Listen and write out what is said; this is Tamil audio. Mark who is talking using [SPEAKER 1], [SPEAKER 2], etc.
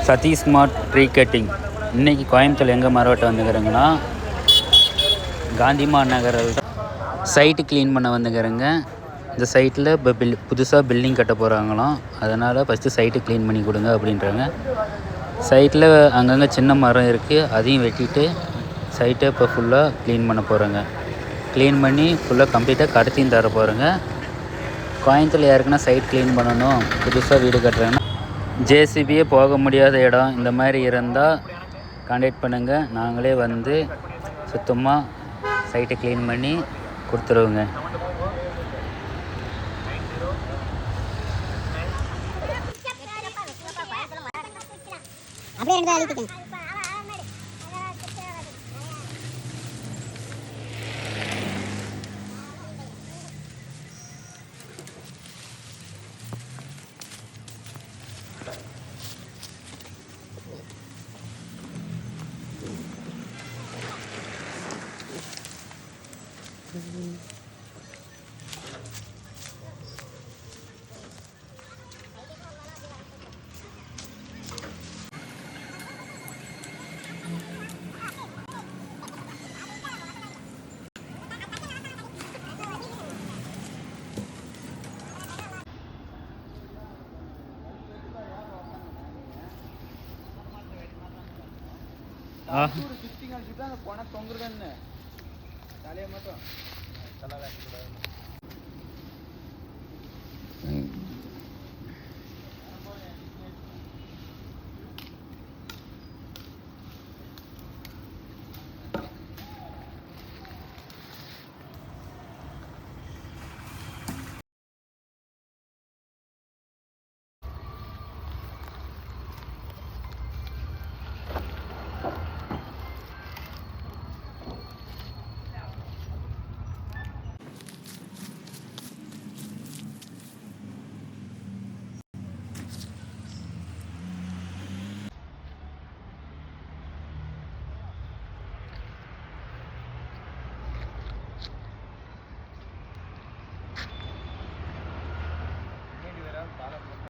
[SPEAKER 1] Satish smart tree cutting. இன்றைக்கி கோயம்புத்தூர் எங்கே மரவட்டம் வந்துக்கிறேங்கன்னா காந்திமா நகரில் சைட்டு க்ளீன் பண்ண வந்துக்கிறேங்க. இந்த சைட்டில் இப்போ புதுசாக பில்டிங் கட்ட போகிறாங்களாம். அதனால் ஃபஸ்ட்டு சைட்டு க்ளீன் பண்ணி கொடுங்க அப்படின்றாங்க. சைட்டில் அங்கங்கே சின்ன மரம் இருக்குது, அதையும் வெட்டிட்டு சைட்டை இப்போ ஃபுல்லாக க்ளீன் பண்ண போகிறேங்க. க்ளீன் பண்ணி ஃபுல்லாக கம்ப்ளீட்டாக கடத்தியும் தர போகிறேங்க. கோயம்புத்தூர் யாருக்குன்னா சைட் க்ளீன் பண்ணணும், புதுசாக வீடு கட்டுறாங்கன்னா ஜேசிபியே போக முடியாத இடம் இந்த மாதிரி இருந்தால் கான்டாக்ட் பண்ணுங்கள். நாங்களே வந்து சுத்தமாக சைட்டை க்ளீன் பண்ணி கொடுத்துருவோங்க. தொங்குறதுன்னு தலையை மட்டும்